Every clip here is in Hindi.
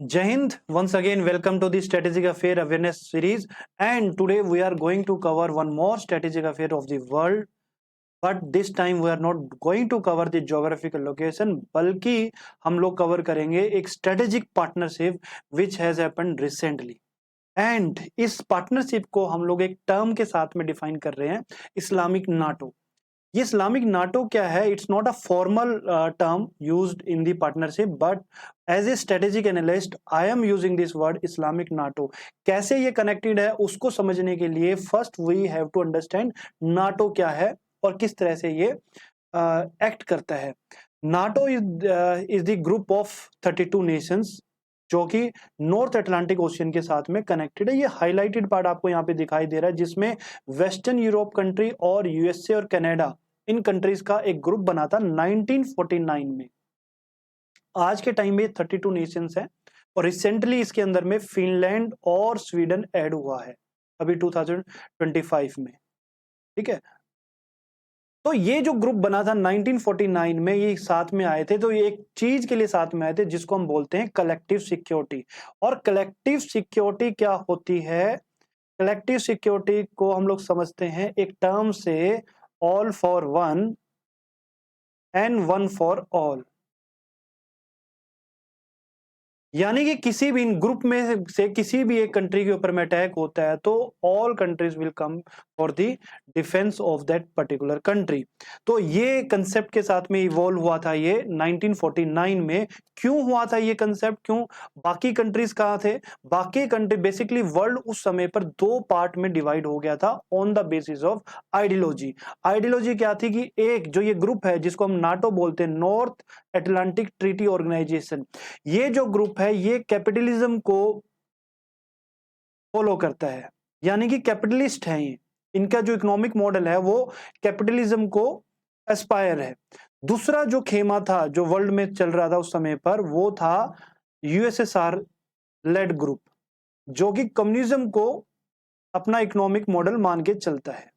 Jai Hind, once again welcome to the Strategic Affair Awareness series, and today we are going to cover one more strategic affair of the world. But this time we are not going to cover the geographical location, बल्कि हम लोग कवर करेंगे एक strategic partnership which has happened recently. And इस पार्टनरशिप को हम लोग एक टर्म के साथ में डिफाइन कर रहे हैं, इस्लामिक नाटो। ये इस्लामिक नाटो क्या है? It's not a formal term used in the partnership, but as a strategic analyst I am using this word Islamic NATO. कैसे ये कनेक्टेड है उसको समझने के लिए first we have to understand NATO क्या है और किस तरह से ये एक्ट करता है। NATO is the group of 32 Nations जो कि नॉर्थ अटलांटिक ओशियन के साथ में कनेक्टेड है। ये हाईलाइटेड पार्ट आपको यहाँ पे दिखाई दे रहा है, जिसमें वेस्टर्न यूरोप कंट्री और यूएसए और कनाडा, इन कंट्रीज का एक ग्रुप बना था 1949 में। आज के टाइम में 32 नेशंस हैं और रिसेंटली इसके अंदर में फिनलैंड और स्वीडन ऐड हुआ है अभी 2025 में। ठीक है, तो ये जो ग्रुप बना था 1949 में, ये साथ में आए थे, तो ये एक चीज के लिए साथ में आए थे जिसको हम बोलते हैं कलेक्टिव सिक्योरिटी। और कलेक्टिव सिक्योरिटी क्या होती है? कलेक्टिव सिक्योरिटी को हम लोग समझते हैं एक टर्म से, all for one and one for all. यानी कि किसी भी इन ग्रुप में से किसी भी एक कंट्री के ऊपर में अटैक होता है तो all countries will come for the defence of that particular country. तो ये कंसेप्ट के साथ में इवॉल्व हुआ था ये 1949 में। क्यों हुआ था ये कंसेप्ट? क्यों? बाकी कंट्रीज कहाँ थे? बाकी कंट्री बेसिकली वर्ल्ड उस समय पर दो पार्ट में डिवाइड हो गया था on the basis of ideology. Ideology क्या थी कि एक जो ये ग्रुप है जिसको हम नाटो बोलते हैं, नॉर्थ अटलांटिक ट्रीटी ऑर्गेनाइजेशन, ये जो ग्रुप है ये कैपिटलिज्म को फॉलो करता है, यानी कि कैपिटलिस्ट है ये। इनका जो इकोनॉमिक मॉडल है वो कैपिटलिज्म को एस्पायर है। दूसरा जो खेमा था जो वर्ल्ड में चल रहा था उस समय पर, वो था यूएसएसआर लेड ग्रुप, जो कि कम्युनिज्म को अपना इकोनॉमिक मॉडल मान के चलता है।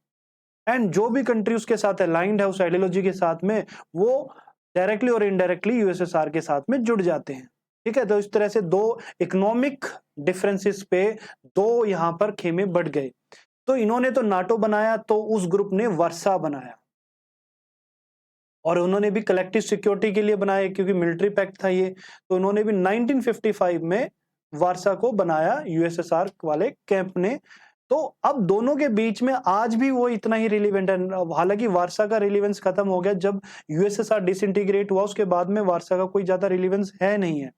एंड जो भी कंट्री उसके साथ अलाइंड है उस आइडियोलॉजी के साथ में, वो डायरेक्टली और इनडायरेक्टली यूएसएसआर के साथ में जुड़ जाते हैं। ठीक है, तो इस तरह से दो इकोनॉमिक डिफरेंसेस पे दो यहां पर खेमे बढ़ गए। तो इन्होंने तो नाटो बनाया, तो उस ग्रुप ने वर्सा बनाया, और उन्होंने भी कलेक्टिव सिक्योरिटी के लिए बनाया क्योंकि मिलिट्री पैक्ट था ये। तो उन्होंने भी 1955 में वारसा को बनाया यूएसएसआर वाले कैंप ने। तो अब दोनों के बीच में आज भी वो इतना ही रिलीवेंट है। हालांकि वारसा का रिलीवेंस खत्म हो गया जब यूएसएसआर डिसइंटीग्रेट हुआ, उसके बाद में वारसा का कोई ज्यादा रिलीवेंस है नहीं है,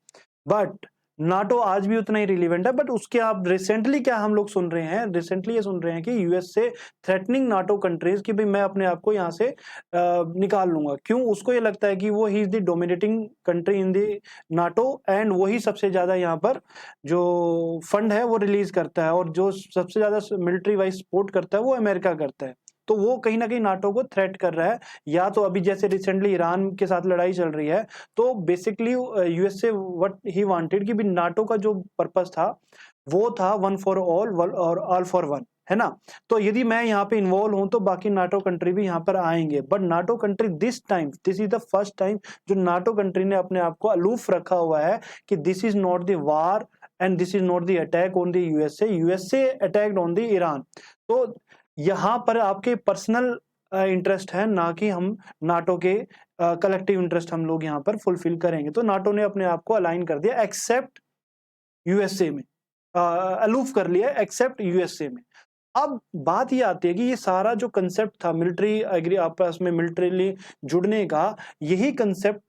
बट नाटो आज भी उतना ही रिलीवेंट है। बट उसके आप रिसेंटली क्या हम लोग सुन रहे हैं? रिसेंटली ये सुन रहे हैं कि यूएस से थ्रेटनिंग नाटो कंट्रीज कि भाई मैं अपने आप को यहाँ से निकाल लूंगा। क्यों? उसको ये लगता है कि वो he is the dominating country in the NATO, and वही सबसे ज्यादा यहाँ पर जो फंड है वो रिलीज करता है, और जो सबसे ज्यादा मिलिट्री वाइज सपोर्ट करता है वो अमेरिका करता है। तो वो कहीं ना कहीं नाटो को थ्रेट कर रहा है। या तो अभी जैसे रिसेंटली ईरान के साथ लड़ाई चल रही है, तो basically USA what he wanted कि भी नाटो का जो पर्पस था वो था वन फॉर ऑल और ऑल फॉर वन, है ना। तो यदि मैं यहाँ पे इन्वॉल्व हूं तो बाकी नाटो कंट्री भी यहाँ पर आएंगे। But NATO country this is the first time जो नाटो कंट्री ने अपने आप को अलूफ रखा हुआ है कि this is not the war and this is not the attack on the USA attacked on the Iran. तो यहाँ पर आपके पर्सनल इंटरेस्ट है, ना कि हम नाटो के कलेक्टिव इंटरेस्ट हम लोग यहाँ पर फुलफिल करेंगे। तो नाटो ने अपने आप को अलाइन कर दिया एक्सेप्ट यूएसए में, अलूफ कर लिया एक्सेप्ट यूएसए में। अब बात ये आती है कि ये सारा जो कंसेप्ट था मिलिट्री एग्री आपस में मिलिट्रीली जुड़ने का, यही कंसेप्ट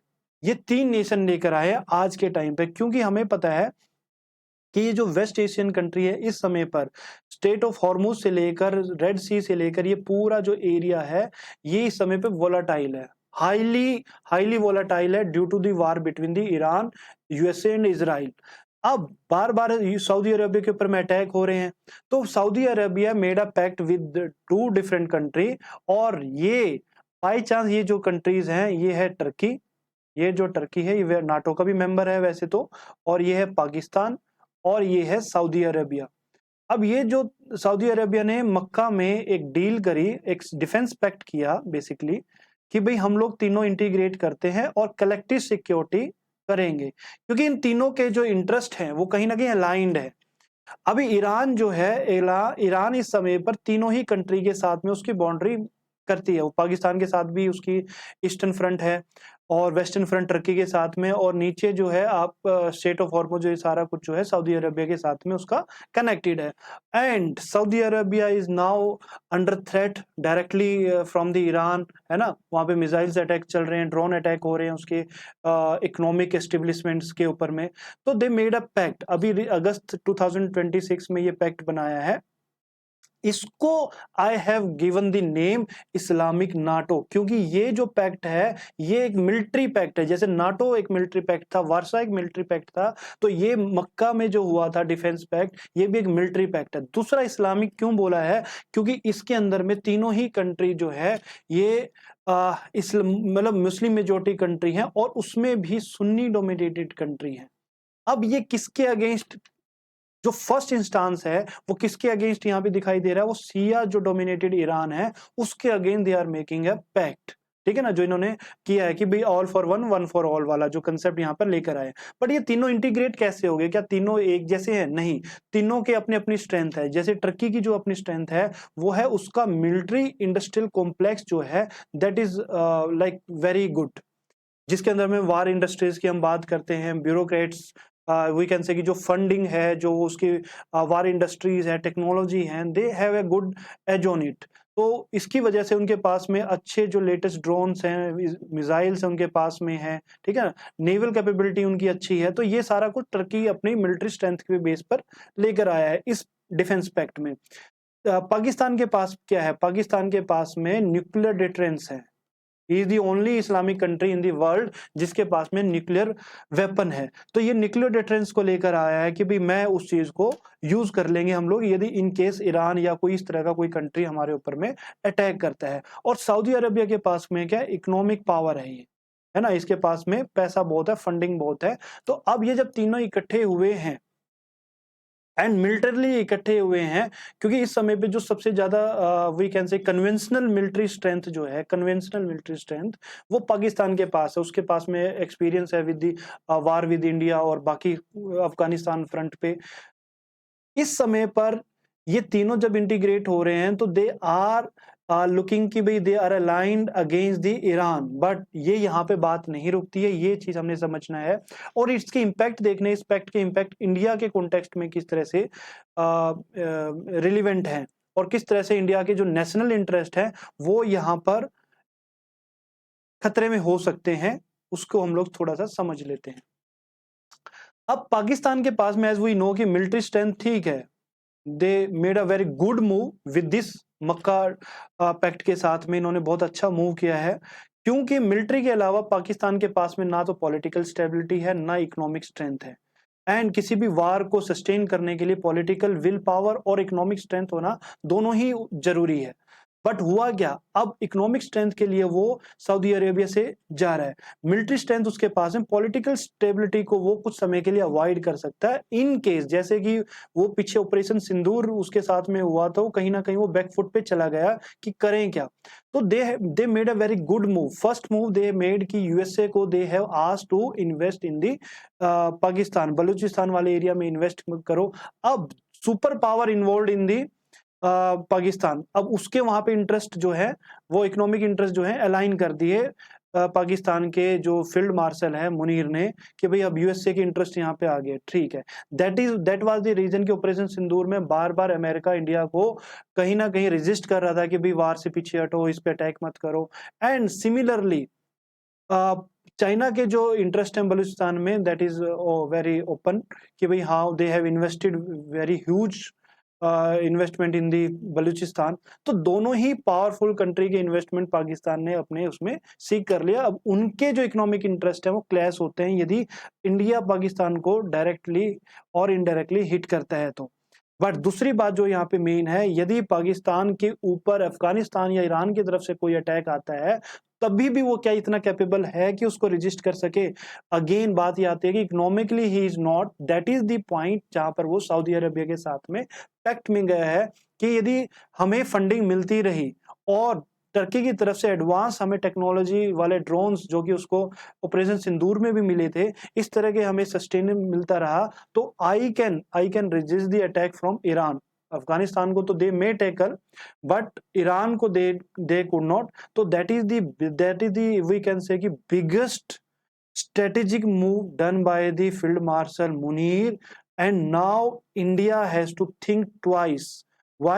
ये तीन नेशन लेकर आए आज के टाइम पे। क्योंकि हमें पता है कि ये जो वेस्ट एशियन कंट्री है इस समय पर स्टेट ऑफ हॉर्मुज से लेकर रेड सी से लेकर ये पूरा जो एरिया है ये इस समय पे वोलाटाइल है, हाईली वोलाटाइल है due to the war between the Iran, USA and Israel. अब बार बार सऊदी अरेबिया के ऊपर में अटैक हो रहे हैं, तो Saudi Arabia made a pact with two different country, और ये बाई चांस ये जो कंट्रीज हैं ये है टर्की, ये जो टर्की है ये नाटो का भी मेंबर है वैसे तो, और ये है पाकिस्तान, और ये है सऊदी अरेबिया। अब ये जो सऊदी अरेबिया ने मक्का में एक डील करी, एक डिफेंस पैक्ट किया बेसिकली कि भाई हम लोग तीनों इंटीग्रेट करते हैं और कलेक्टिव सिक्योरिटी करेंगे, क्योंकि इन तीनों के जो इंटरेस्ट हैं वो कहीं ना कहीं अलाइंड है। अभी ईरान जो है, ईरान इस समय पर तीनों ही कंट्री के साथ में उसकी बाउंड्री करती है। वो पाकिस्तान के साथ भी उसकी ईस्टर्न फ्रंट है और वेस्टर्न फ्रंट टर्की के साथ में, और नीचे जो है आप स्टेट ऑफ हॉर्मुज, जो ये सारा कुछ जो है सऊदी अरबिया के साथ में उसका कनेक्टेड है। And Saudi Arabia is now under threat directly from the Iran, है ना। वहां पे मिसाइल्स अटैक चल रहे हैं, ड्रोन अटैक हो रहे हैं उसके इकोनॉमिक एस्टेब्लिशमेंट्स के ऊपर में। तो दे मेड अ पैक्ट, अभी अगस्त 2026 में ये पैक्ट बनाया है। इसको I have given the name Islamic NATO, क्योंकि ये जो पैक्ट है ये एक मिलिट्री पैक्ट है। जैसे नाटो एक मिलिट्री पैक्ट था, वार्सा एक मिलिट्री पैक्ट था, तो ये मक्का में जो हुआ था डिफेंस पैक्ट, ये भी एक मिलिट्री पैक्ट है। दूसरा इस्लामिक क्यों बोला है, क्योंकि इसके अंदर में तीनों ही कंट्री जो है ये इस्लाम मतलब मुस्लिम मेजोरिटी कंट्री है, और उसमें भी सुन्नी डोमिनेटेड कंट्री है। अब ये किसके अगेंस्ट, जो फर्स्ट इंस्टांस है वो किसके अगेंस्ट यहाँ पे दिखाई दे रहा है, वो सिया जो डोमिनेटेड ईरान है उसके against they are making a pact, ठीक है ना, जो इन्होंने किया है कि भाई all for one, one for all वाला जो कंसेप्ट यहाँ पर लेकर आए। बट ये तीनों इंटीग्रेट कैसे हो गए, क्या तीनों एक जैसे हैं? नहीं, तीनों के अपनी अपनी स्ट्रेंथ है। जैसे टर्की की जो अपनी स्ट्रेंथ है वो है उसका मिलिट्री इंडस्ट्रियल कॉम्प्लेक्स जो है, that is like very good, जिसके अंदर में वार इंडस्ट्रीज की हम बात करते हैं, ब्यूरोक्रेट्स, वी कैन से कि जो फंडिंग है, जो उसकी वार इंडस्ट्रीज है, टेक्नोलॉजी है, they have a good edge on it. तो इसकी वजह से उनके पास में अच्छे जो लेटेस्ट ड्रोन्स हैं, मिसाइल्स हैं उनके पास में है, ठीक है, नेवल कैपेबिलिटी उनकी अच्छी है। तो ये सारा कुछ टर्की अपनी मिलिट्री स्ट्रेंथ के बेस पर लेकर आया है इस डिफेंस पैक्ट में। पाकिस्तान के पास क्या है, पाकिस्तान के पास में न्यूक्लियर डिटरेंस है। He is the only Islamic country in the world जिसके पास में न्यूक्लियर वेपन है। तो ये न्यूक्लियर डिटरेंस को लेकर आया है कि भाई मैं उस चीज को यूज कर लेंगे हम लोग यदि इन केस ईरान या कोई इस तरह का कोई कंट्री हमारे ऊपर में अटैक करता है। और सऊदी अरबिया के पास में क्या इकोनॉमिक पावर है, ये है ना, इसके पास में पैसा बहुत है, फंडिंग बहुत है। तो अब ये जब तीनों इकट्ठे हुए हैं एंड मिलिटरली इकट्ठे हुए हैं, क्योंकि इस समय पे जो सबसे ज्यादा we can say conventional military strength जो है, कन्वेंशनल मिलिट्री स्ट्रेंथ वो पाकिस्तान के पास है। उसके पास में एक्सपीरियंस है with the war with India और बाकी अफगानिस्तान फ्रंट पे। इस समय पर ये तीनों जब इंटीग्रेट हो रहे हैं तो दे आर लुकिंग कि भाई they are aligned against the Iran. But ये यहाँ पे बात नहीं रुकती है, ये चीज हमने समझना है। और इसके इम्पैक्ट देखने, इस पैक्ट के इम्पैक्ट इंडिया के कॉन्टेक्स्ट में किस तरह से रिलीवेंट है, और किस तरह से इंडिया के जो नेशनल इंटरेस्ट है वो यहाँ पर खतरे में हो सकते हैं, उसको हम लोग थोड़ा सा समझ लेते हैं। अब पाकिस्तान के पास में एज वी नो कि मिलिट्री स्ट्रेंथ ठीक है, they made a very good move with this Mecca pact के साथ में, इन्होंने बहुत अच्छा मूव किया है। क्योंकि मिलिट्री के अलावा पाकिस्तान के पास में ना तो पॉलिटिकल स्टेबिलिटी है ना इकोनॉमिक स्ट्रेंथ है। एंड किसी भी वार को सस्टेन करने के लिए पॉलिटिकल विल पावर और इकोनॉमिक स्ट्रेंथ होना दोनों ही जरूरी है। बट हुआ क्या, अब इकोनॉमिक स्ट्रेंथ के लिए वो सऊदी अरेबिया से जा रहा है, मिलिट्री स्ट्रेंथ उसके पास है, पॉलिटिकल स्टेबिलिटी को वो कुछ समय के लिए अवॉइड कर सकता है इन केस, जैसे कि वो पीछे ऑपरेशन सिंदूर उसके साथ में हुआ था, वो कहीं ना कहीं वो बैकफुट पे चला गया कि करें क्या। तो they made a very good move. First move they made कि यूएसए को they have asked to invest in the Pakistan, Balochistan वाले एरिया में इन्वेस्ट करो। अब super power involve in the Pakistan, अब उसके वहां पे इंटरेस्ट जो है वो इकोनॉमिक इंटरेस्ट जो है अलाइन कर दिए पाकिस्तान के जो फील्ड मार्शल है मुनीर ने, कि भाई अब यूएसए के इंटरेस्ट यहाँ पे आ गए, ठीक है। दैट वाज द रीजन कि ऑपरेशन सिंदूर में बार बार अमेरिका इंडिया को कहीं ना कहीं रेजिस्ट कर रहा था कि भाई वार से पीछे हटो, इस पे अटैक मत करो। एंड सिमिलरली चाइना के जो इंटरेस्ट है बलूचिस्तान में, दैट इज वेरी ओपन कि भाई how they have invested very huge investment in the Balochistan. तो दोनों ही पावरफुल कंट्री के इन्वेस्टमेंट पाकिस्तान ने अपने उसमें सीख कर लिया। अब उनके जो इकोनॉमिक इंटरेस्ट है वो क्लैश होते हैं यदि इंडिया पाकिस्तान को डायरेक्टली और इनडायरेक्टली हिट करता है तो। बट दूसरी बात जो यहाँ पे मेन है, यदि पाकिस्तान के ऊपर अफगानिस्तान या ईरान की तरफ से कोई अटैक आता है तभी भी वो क्या इतना कैपेबल है कि उसको रजिस्ट कर सके। अगेन बात ये आती है कि economically he is not, that is the point जहां पर वो सऊदी अरेबिया के साथ में पैक्ट में गया है कि यदि हमें फंडिंग मिलती रही और टर्की की तरफ से एडवांस हमें टेक्नोलॉजी वाले ड्रोन्स जो कि उसको ऑपरेशन सिंदूर में भी मिले थे, इस तरह के हमें सस्टेन मिलता रहा, तो I can resist the attack from Iran. Afghanistan को तो they may tackle, but Iran को दे कुड नॉट। तो that is the we can say कि biggest strategic move done by the Field Marshal Munir, and now India has to think twice. Why?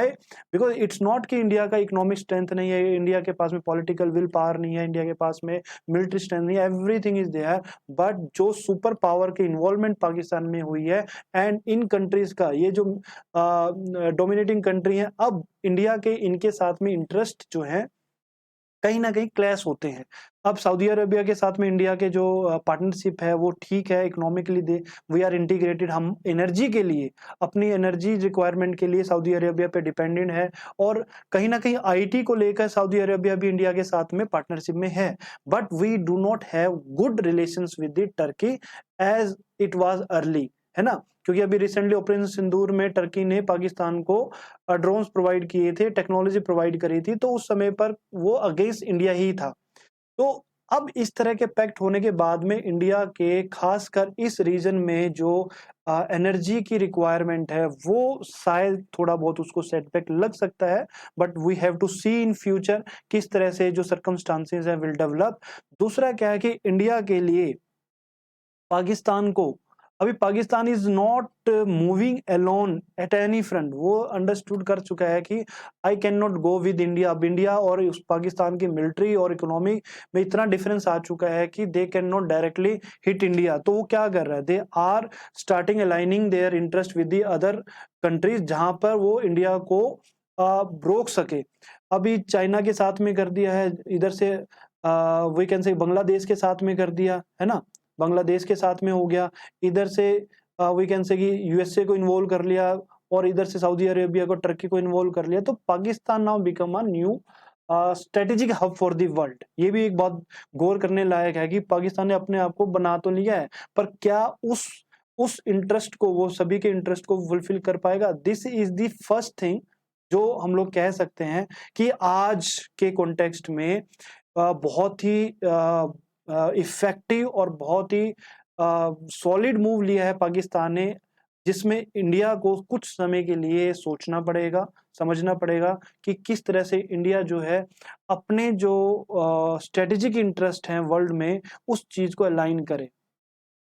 Because it's not कि इंडिया का इकोनॉमिक स्ट्रेंथ नहीं है, इंडिया के पास में पॉलिटिकल विल पावर नहीं है, इंडिया के पास में मिलिट्री स्ट्रेंथ नहीं है, एवरीथिंग इज देयर, बट जो सुपर पावर की इन्वॉल्वमेंट पाकिस्तान में हुई है एंड इन कंट्रीज का ये जो डोमिनेटिंग कंट्री है, अब इंडिया के इनके साथ में इंटरेस्ट जो है कहीं ना कहीं क्लैश होते हैं। अब सऊदी अरेबिया के साथ में इंडिया के जो पार्टनरशिप है वो ठीक है, economically they we are integrated, हम एनर्जी के लिए अपनी एनर्जी रिक्वायरमेंट के लिए सऊदी अरेबिया पे डिपेंडेंट है, और कहीं ना कहीं आईटी को लेकर सऊदी अरेबिया भी इंडिया के साथ में पार्टनरशिप में है, but we do not have good relations with the Turkey as it was early, है ना, क्योंकि अभी रिसेंटली ऑपरेशन सिंदूर में टर्की ने पाकिस्तान को ड्रोन्स प्रोवाइड किए थे, टेक्नोलॉजी प्रोवाइड करी थी, तो उस समय पर वो अगेंस्ट इंडिया ही था। तो अब इस तरह के पैक्ट होने के बाद में इंडिया के खासकर इस रीजन में जो एनर्जी की रिक्वायरमेंट है वो शायद थोड़ा बहुत उसको सेटबैक लग सकता है, but we have to see in future किस तरह से जो सर्कमस्टांसेस है विल डेवलप। दूसरा क्या है कि इंडिया के लिए पाकिस्तान को अभी Pakistan is not moving alone at any front, वो अंडरस्टूड कर चुका है कि I can not go with India. अब इंडिया और उस पाकिस्तान की मिलिट्री और इकोनॉमी में इतना डिफरेंस आ चुका है कि they can not directly hit India, तो वो क्या कर रहा है, they are starting aligning their interest with the other countries जहां पर वो इंडिया को रोक सके। अभी चाइना के साथ में कर दिया है, इधर से वी कैन से बांग्लादेश के साथ में कर दिया है ना, बांग्लादेश के साथ में हो गया, इधर से वी कैन से कि यूएसए को इन्वॉल्व कर लिया, और इधर से सऊदी अरेबिया को, टर्की को इन्वॉल्व कर लिया, तो Pakistan now become a new strategic hub for the world. ये भी एक बहुत गौर करने लायक है कि पाकिस्तान ने अपने आप को बना तो लिया है, पर क्या उस इंटरेस्ट को, वो सभी के इंटरेस्ट को फुलफिल कर पाएगा? This is the first thing जो हम लोग कह सकते हैं कि आज के कॉन्टेक्स्ट में बहुत ही इफेक्टिव और बहुत ही सॉलिड मूव लिया है पाकिस्तान ने, जिसमें इंडिया को कुछ समय के लिए सोचना पड़ेगा, समझना पड़ेगा कि किस तरह से इंडिया जो है अपने जो स्ट्रेटेजिक इंटरेस्ट हैं वर्ल्ड में उस चीज को अलाइन करे।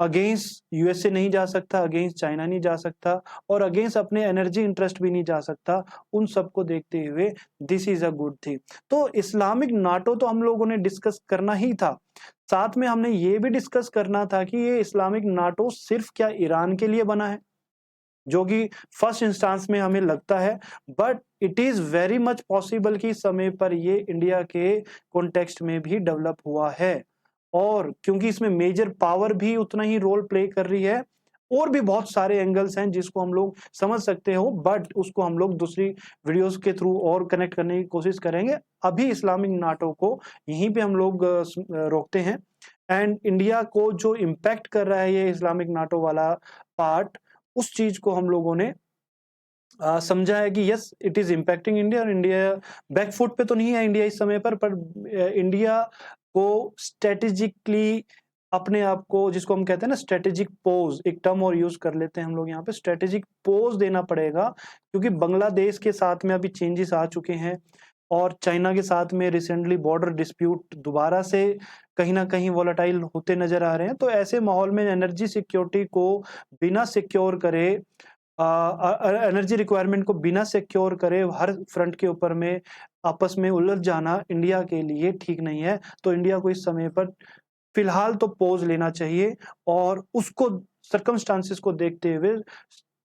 अगेंस्ट यूएसए नहीं जा सकता, अगेंस्ट चाइना नहीं जा सकता, और अगेंस्ट अपने एनर्जी इंटरेस्ट भी नहीं जा सकता। उन सबको देखते हुए this is a good thing. तो इस्लामिक नाटो तो हम लोगों ने डिस्कस करना ही था, साथ में हमने ये भी डिस्कस करना था कि ये इस्लामिक नाटो सिर्फ क्या ईरान के लिए बना है, जो कि फर्स्ट इंस्टांस में हमें लगता है, but it is very much possible कि समय पर ये इंडिया के कॉन्टेक्स्ट में भी डेवलप हुआ है, और क्योंकि इसमें मेजर पावर भी उतना ही रोल प्ले कर रही है, और भी बहुत सारे एंगल्स हैं जिसको हम लोग समझ सकते हो, बट उसको हम लोग दूसरी वीडियोस के थ्रू और कनेक्ट करने की कोशिश करेंगे। अभी इस्लामिक नाटो को यहीं पे हम लोग रोकते हैं, एंड इंडिया को जो इम्पैक्ट कर रहा है ये इस्लामिक नाटो वाला पार्ट, उस चीज को हम लोगों ने समझा है कि yes it is impacting India, और इंडिया बैकफुट पे तो नहीं है इंडिया इस समय पर इंडिया को स्ट्रेटेजिकली अपने आप को, जिसको हम कहते हैं ना स्ट्रेटेजिक पोज, एक टर्म और यूज कर लेते हैं हम लोग यहाँ पे, स्ट्रेटेजिक पोज देना पड़ेगा, क्योंकि बांग्लादेश के साथ में अभी चेंजेस आ चुके हैं, और चाइना के साथ में रिसेंटली बॉर्डर डिस्प्यूट दोबारा से कहीं ना कहीं वोलेटाइल होते नजर आ रहे हैं। तो ऐसे माहौल में एनर्जी सिक्योरिटी को बिना सिक्योर करे, एनर्जी रिक्वायरमेंट को बिना सिक्योर करे हर फ्रंट के ऊपर में आपस में उलझ जाना इंडिया के लिए ठीक नहीं है। तो इंडिया को इस समय पर फिलहाल तो पॉज लेना चाहिए, और उसको सर्कमस्टांसेस को देखते हुए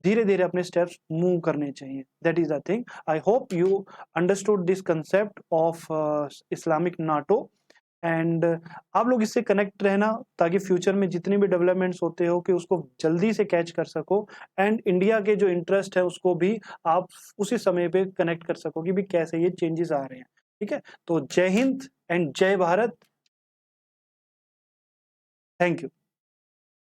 धीरे धीरे अपने स्टेप्स मूव करने चाहिए। That is the thing. I hope you understood this concept of Islamic NATO, and आप लोग इससे कनेक्ट रहना ताकि फ्यूचर में जितनी भी डेवलपमेंट्स होते हो कि उसको जल्दी से कैच कर सको, एंड इंडिया के जो इंटरेस्ट है उसको भी आप उसी समय पे कनेक्ट कर सको कि भी कैसे ये चेंजेस आ रहे हैं। ठीक है, तो जय हिंद एंड जय भारत। Thank you.